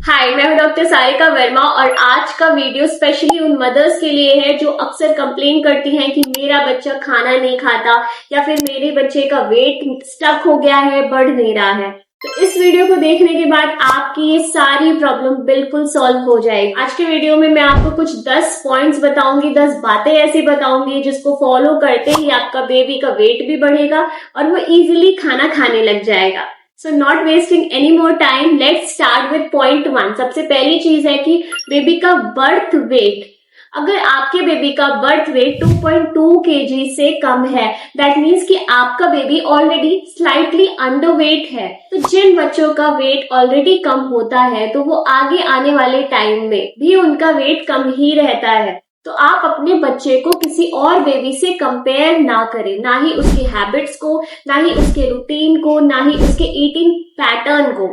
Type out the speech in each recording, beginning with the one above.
हाय, मैं हूं डॉक्टर सारिका वर्मा और आज का वीडियो स्पेशली उन मदर्स के लिए है जो अक्सर कंप्लेन करती हैं कि मेरा बच्चा खाना नहीं खाता या फिर मेरे बच्चे का वेट स्टक हो गया है, बढ़ नहीं रहा है। तो इस वीडियो को देखने के बाद आपकी ये सारी प्रॉब्लम बिल्कुल सॉल्व हो जाएगी। आज के वीडियो में मैं आपको कुछ 10 पॉइंट्स बताऊंगी, 10 बातें ऐसी बताऊंगी जिसको फॉलो करते ही आपका बेबी का वेट भी बढ़ेगा और वो इजीली खाना खाने लग जाएगा। So not wasting any more time, let's start with point 1। सबसे पहली चीज है कि बेबी का बर्थ वेट। अगर आपके बेबी का बर्थ वेट 2.2 kg से कम है, दैट मीन्स कि आपका बेबी ऑलरेडी स्लाइटली अंडरवेट है। तो जिन बच्चों का वेट ऑलरेडी कम होता है तो वो आगे आने वाले टाइम में भी उनका वेट कम ही रहता है। तो आप अपने बच्चे को किसी और बेबी से कंपेयर ना करें, ना ही उसके हैबिट्स को, ना ही उसके रूटीन को, ना ही उसके ईटिंग पैटर्न को।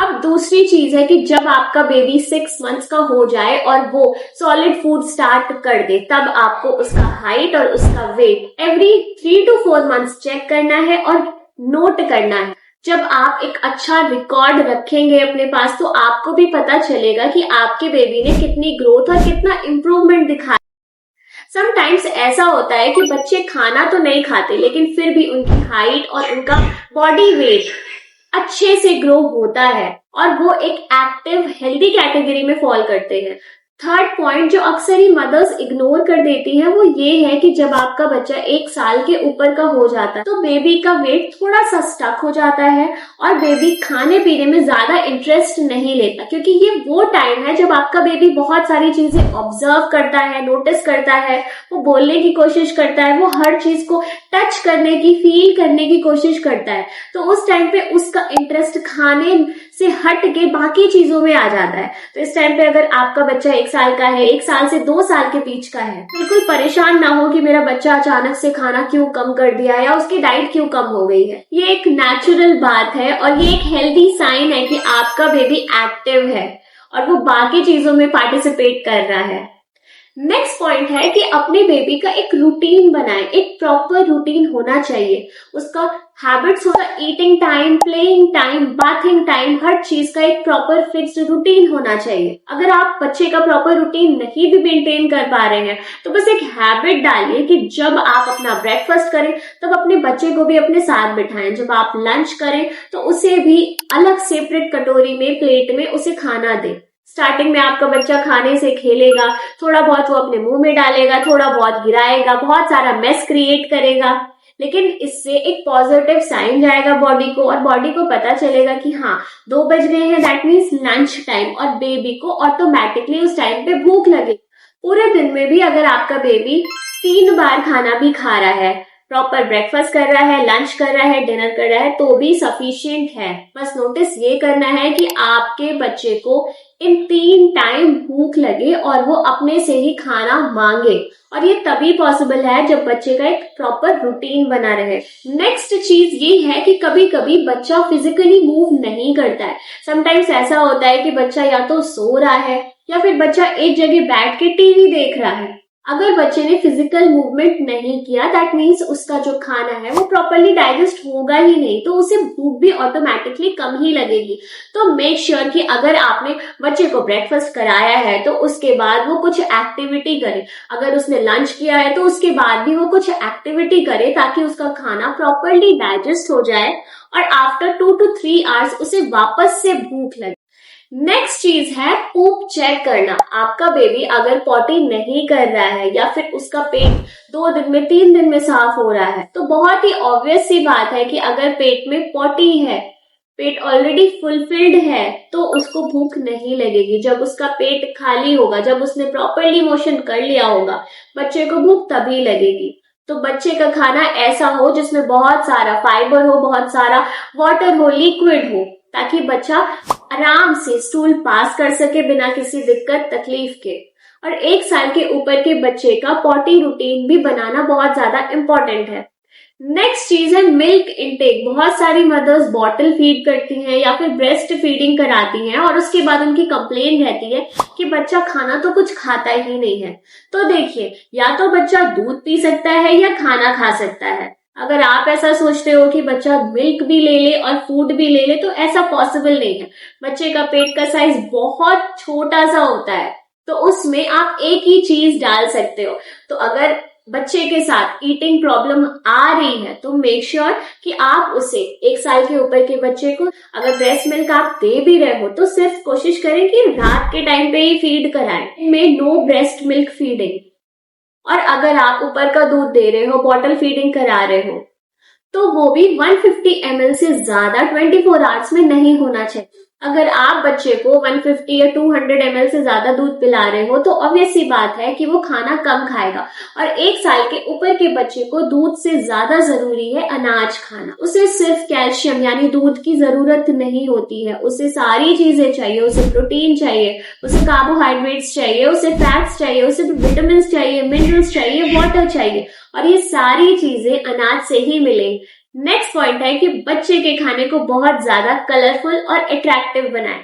अब दूसरी चीज है कि जब आपका बेबी 6 मंथ्स का हो जाए और वो सॉलिड फूड स्टार्ट कर दे, तब आपको उसका हाइट और उसका weight every 3 to 4 months check करना है और नोट करना है। जब आप एक अच्छा रिकॉर्ड रखेंगे अपने पास तो आपको भी पता चलेगा कि आपके बेबी ने कितनी ग्रोथ और कितना इम्प्रूवमेंट दिखाया। समटाइम्स ऐसा होता है कि बच्चे खाना तो नहीं खाते लेकिन फिर भी उनकी हाइट और उनका बॉडी वेट अच्छे से ग्रो होता है और वो एक एक्टिव हेल्दी कैटेगरी में फॉल करते हैं। थर्ड पॉइंट जो अक्सर ही मदर्स इग्नोर कर देती हैं वो ये है कि जब आपका बच्चा 1 साल के ऊपर का हो जाता है तो बेबी का वेट थोड़ा सा स्टक हो जाता है और बेबी खाने पीने में ज्यादा इंटरेस्ट नहीं लेता, क्योंकि ये वो टाइम है जब आपका बेबी बहुत सारी चीजें ऑब्जर्व करता है, नोटिस करता है, वो बोलने की कोशिश करता है, वो हर चीज को टच करने की, फील करने की कोशिश करता है। तो उस टाइम पे उसका इंटरेस्ट खाने से हट के बाकी चीजों में आ जाता है। तो इस टाइम पे अगर आपका बच्चा 1 साल का है, 1 साल से 2 साल के बीच का है, बिल्कुल परेशान ना हो कि मेरा बच्चा अचानक से खाना क्यों कम कर दिया या उसकी डाइट क्यों कम हो गई है। ये एक नेचुरल बात है और ये एक हेल्दी साइन है कि आपका बेबी एक्टिव है और वो बाकी चीजों में पार्टिसिपेट कर रहा है। नेक्स्ट पॉइंट है कि अपने बेबी का एक रूटीन बनाएं। एक प्रॉपर रूटीन होना चाहिए। उसका हैबिट्स होगा, eating time, playing time, bathing time, हर चीज का एक प्रॉपर फिक्स्ड रूटीन होना चाहिए। अगर आप बच्चे का प्रॉपर रूटीन नहीं भी मेंटेन कर पा रहे हैं तो बस एक हैबिट डालिए कि जब आप अपना ब्रेकफास्ट करें तब अपने बच्चे को भी अपने साथ बिठाएं। जब आप लंच करें तो उसे भी अलग सेपरेट कटोरी में, प्लेट में उसे खाना दें। स्टार्टिंग में आपका बच्चा खाने से खेलेगा, थोड़ा बहुत वो अपने मुंह में डालेगा, थोड़ा बहुत गिराएगा, बहुत सारा मेस क्रिएट करेगा, लेकिन इससे एक पॉजिटिव साइन जाएगा बॉडी को और बॉडी को पता चलेगा कि हाँ 2 बज गए हैं, दैट मीन्स लंच टाइम, और बेबी को ऑटोमेटिकली उस टाइम पे भूख लगे। पूरे दिन में भी अगर आपका बेबी 3 बार खाना भी खा रहा है, प्रॉपर ब्रेकफास्ट कर रहा है, लंच कर रहा है, डिनर कर रहा है, तो भी सफिशिएंट है। बस नोटिस ये करना है कि आपके बच्चे को इन 3 टाइम भूख लगे और वो अपने से ही खाना मांगे, और ये तभी पॉसिबल है जब बच्चे का एक प्रॉपर रूटीन बना रहे। नेक्स्ट चीज ये है कि कभी कभी बच्चा फिजिकली मूव नहीं करता है। समटाइम्स ऐसा होता है कि बच्चा या तो सो रहा है या फिर बच्चा एक जगह बैठ के टीवी देख रहा है। अगर बच्चे ने फिजिकल मूवमेंट नहीं किया, दैट मीन्स उसका जो खाना है वो प्रॉपरली डाइजेस्ट होगा ही नहीं, तो उसे भूख भी ऑटोमेटिकली कम ही लगेगी। तो मेक श्योर कि अगर आपने बच्चे को ब्रेकफास्ट कराया है तो उसके बाद वो कुछ एक्टिविटी करे। अगर उसने लंच किया है तो उसके बाद भी वो कुछ एक्टिविटी करे ताकि उसका खाना प्रॉपरली डाइजेस्ट हो जाए और आफ्टर 2 to 3 आवर्स उसे वापस से भूख लगे। नेक्स्ट चीज है पूप चेक करना। आपका बेबी अगर पॉटी नहीं कर रहा है या फिर उसका पेट 2 दिन में 3 दिन में साफ हो रहा है तो बहुत ही ऑब्वियस सी बात है कि अगर पेट में पॉटी है, पेट ऑलरेडी फुलफिल्ड है, तो उसको भूख नहीं लगेगी। जब उसका पेट खाली होगा, जब उसने प्रॉपरली मोशन कर लिया होगा, बच्चे को भूख तभी लगेगी। तो बच्चे का खाना ऐसा हो जिसमें बहुत सारा फाइबर हो, बहुत सारा वाटर हो, लिक्विड हो, ताकि बच्चा आराम से स्टूल पास कर सके बिना किसी दिक्कत तकलीफ के। और 1 साल के ऊपर के बच्चे का पॉटी रूटीन भी बनाना बहुत ज्यादा इम्पोर्टेंट है। नेक्स्ट चीज है मिल्क इनटेक। बहुत सारी मदर्स बॉटल फीड करती हैं या फिर ब्रेस्ट फीडिंग कराती हैं और उसके बाद उनकी कंप्लेन रहती है कि बच्चा खाना तो कुछ खाता ही नहीं है। तो देखिए, या तो बच्चा दूध पी सकता है या खाना खा सकता है। अगर आप ऐसा सोचते हो कि बच्चा मिल्क भी ले ले और फूड भी ले ले, तो ऐसा पॉसिबल नहीं है। बच्चे का पेट का साइज बहुत छोटा सा होता है, तो उसमें आप एक ही चीज डाल सकते हो। तो अगर बच्चे के साथ ईटिंग प्रॉब्लम आ रही है तो मेक श्योर कि आप उसे 1 साल के ऊपर के बच्चे को अगर ब्रेस्ट मिल्क आप दे भी रहे हो तो सिर्फ कोशिश करें कि रात के टाइम पे ही फीड कराएं, में नो ब्रेस्ट मिल्क फीडिंग। और अगर आप ऊपर का दूध दे रहे हो, बॉटल फीडिंग करा रहे हो, तो वो भी 150 ml से ज्यादा 24 आवर्स में नहीं होना चाहिए। अगर आप बच्चे को 150 या 200 ml से ज्यादा दूध पिला रहे हो तो ऑब्वियस सी बात है कि वो खाना कम खाएगा। और 1 साल के ऊपर के बच्चे को दूध से ज्यादा जरूरी है अनाज खाना। उसे सिर्फ कैल्शियम यानी दूध की जरूरत नहीं होती है, उसे सारी चीजें चाहिए। उसे प्रोटीन चाहिए, उसे कार्बोहाइड्रेट्स चाहिए, उसे फैट्स चाहिए, उसे विटामिन चाहिए, मिनरल्स चाहिए, वाटर चाहिए, और ये सारी चीजें अनाज से ही मिलेंगी। नेक्स्ट पॉइंट है कि बच्चे के खाने को बहुत ज्यादा कलरफुल और अट्रैक्टिव बनाएं,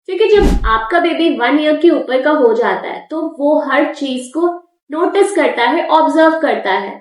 क्योंकि जब आपका बेबी 1 ईयर के ऊपर का हो जाता है तो वो हर चीज को नोटिस करता है, ऑब्जर्व करता है,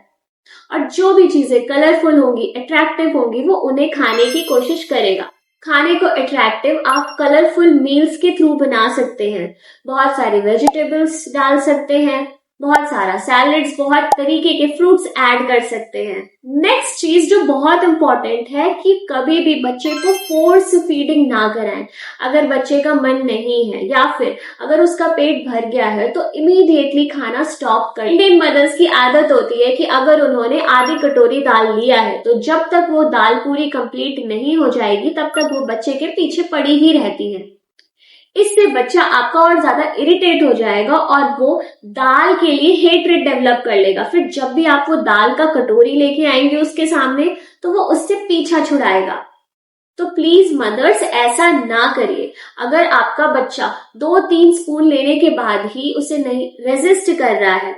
और जो भी चीजें कलरफुल होंगी, अट्रैक्टिव होंगी, वो उन्हें खाने की कोशिश करेगा। खाने को अट्रैक्टिव आप कलरफुल मील्स के थ्रू बना सकते हैं। बहुत सारे वेजिटेबल्स डाल सकते हैं, बहुत सारा सैलेड्स, बहुत तरीके के फ्रूट्स ऐड कर सकते हैं। नेक्स्ट चीज जो बहुत इंपॉर्टेंट है कि कभी भी बच्चे को फोर्स फीडिंग ना कराएं। अगर बच्चे का मन नहीं है या फिर अगर उसका पेट भर गया है तो इमीडिएटली खाना स्टॉप करें। इंडियन मदर्स की आदत होती है कि अगर उन्होंने आधी कटोरी दाल लिया है तो जब तक वो दाल पूरी कंप्लीट नहीं हो जाएगी तब तक वो बच्चे के पीछे पड़ी ही रहती है। इससे बच्चा आपका और ज्यादा इरिटेट हो जाएगा और वो दाल के लिए हेट्रेड डेवलप कर लेगा। फिर जब भी आप वो दाल का कटोरी लेके आएंगे उसके सामने तो वो उससे पीछा छुड़ाएगा। तो प्लीज मदर्स ऐसा ना करिए। अगर आपका बच्चा 2-3 स्पून लेने के बाद ही उसे नहीं रेजिस्ट कर रहा है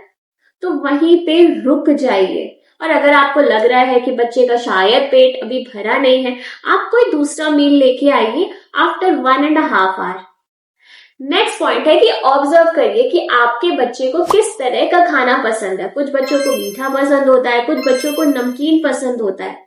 तो वहीं पे रुक जाइए। और अगर आपको लग रहा है कि बच्चे का शायद पेट अभी भरा नहीं है, आप कोई दूसरा मील लेके आइए आफ्टर 1.5 आवर। नेक्स्ट पॉइंट है कि ऑब्जर्व करिए कि आपके बच्चे को किस तरह का खाना पसंद है। कुछ बच्चों को मीठा पसंद होता है, कुछ बच्चों को नमकीन पसंद होता है।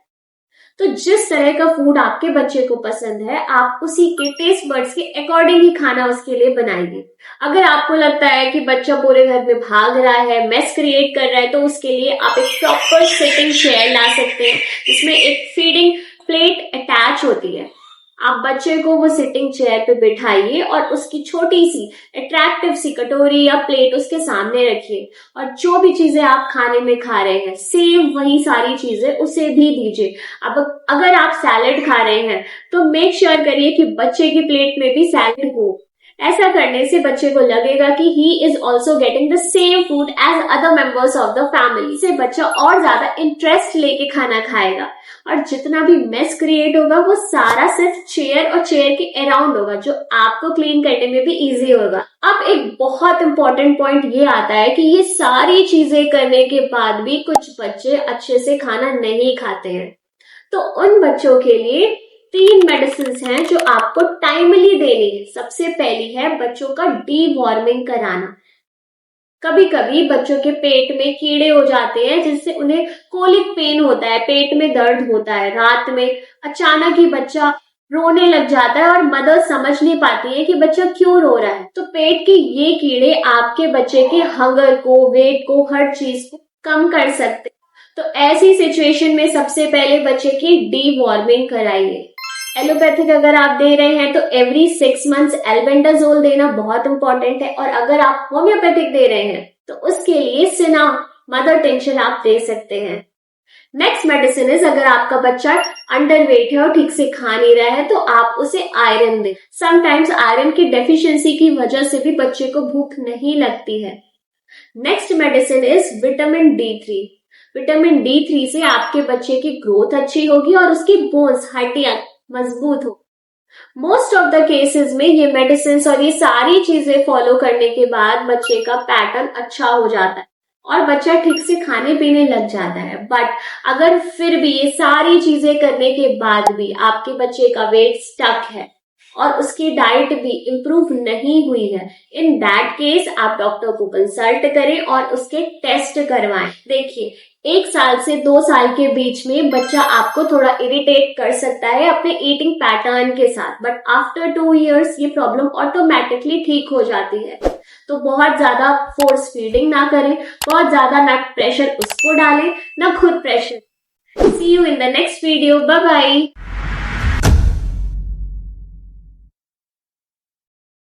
तो जिस तरह का फूड आपके बच्चे को पसंद है आप उसी के टेस्ट बड्स के अकॉर्डिंग ही खाना उसके लिए बनाइए। अगर आपको लगता है कि बच्चा पूरे घर में भाग रहा है, मेस क्रिएट कर रहा है, तो उसके लिए आप एक प्रॉपर सिटिंग चेयर ला सकते हैं जिसमें एक फीडिंग प्लेट अटैच होती है। आप बच्चे को वो सिटिंग चेयर पे बिठाइए और उसकी छोटी सी अट्रैक्टिव सी कटोरी या प्लेट उसके सामने रखिए, और जो भी चीजें आप खाने में खा रहे हैं सेम वही सारी चीजें उसे भी दीजिए। अब अगर आप सैलेड खा रहे हैं तो मेक श्योर करिए कि बच्चे की प्लेट में भी सैलेड हो। ऐसा करने से बच्चे को लगेगा कि he is also getting the same food as other members of the family. से बच्चा और ज्यादा इंटरेस्ट लेके खाना खाएगा, और जितना भी मेस क्रिएट होगा वो सारा सिर्फ चेयर और चेयर के अराउंड होगा, जो आपको क्लीन करने में भी इजी होगा। अब एक बहुत इंपॉर्टेंट पॉइंट ये आता है कि ये सारी चीजें करने के बाद भी कुछ बच्चे अच्छे से खाना नहीं खाते हैं। तो उन बच्चों के लिए 3 मेडिसिन हैं जो आपको टाइमली देनी है। सबसे पहली है बच्चों का डीवॉर्मिंग कराना। कभी कभी बच्चों के पेट में कीड़े हो जाते हैं जिससे उन्हें कोलिक पेन होता है, पेट में दर्द होता है। रात में अचानक ही बच्चा रोने लग जाता है और मदर समझ नहीं पाती है कि बच्चा क्यों रो रहा है। तो पेट के ये कीड़े आपके बच्चे के हंगर को, वेट को, हर चीज को कम कर सकते हैं। तो ऐसी सिचुएशन में सबसे पहले बच्चे की डीवॉर्मिंग कराइए। एलोपैथिक अगर आप दे रहे हैं तो एवरी 6 मंथ्स एल्बेंडाजोल देना बहुत इंपॉर्टेंट है, और अगर आप होम्योपैथिक दे रहे हैं तो उसके लिए सिना मदर टेंशन आप दे सकते हैं। नेक्स्ट मेडिसिन इज अगर आपका बच्चा अंडरवेट है और ठीक से खा नहीं रहा है तो आप उसे आयरन दें। समटाइम्स आयरन की डेफिशिएंसी की वजह से भी बच्चे को भूख नहीं लगती है। Next medicine is vitamin D3। Vitamin D3 से आपके बच्चे की ग्रोथ अच्छी होगी और उसकी बोन्स, हड्डियां मजबूत हो। मोस्ट ऑफ द केसेस में ये मेडिसिन और ये सारी चीजें फॉलो करने के बाद बच्चे का पैटर्न अच्छा हो जाता है और बच्चा ठीक से खाने पीने लग जाता है। बट अगर फिर भी ये सारी चीजें करने के बाद भी आपके बच्चे का वेट स्टक है और उसकी डाइट भी इम्प्रूव नहीं हुई है, इन दैट केस आप डॉक्टर को कंसल्ट करें और उसके टेस्ट करवाएं। देखिए, 1 साल से 2 साल के बीच में बच्चा आपको थोड़ा इरिटेट कर सकता है अपने ईटिंग पैटर्न के साथ, बट आफ्टर 2 इयर्स ये प्रॉब्लम ऑटोमेटिकली ठीक हो जाती है। तो बहुत ज्यादा फोर्स फीडिंग ना करें, बहुत ज्यादा ना प्रेशर उसको डालें, ना खुद pressure. See you in the next video, bye bye.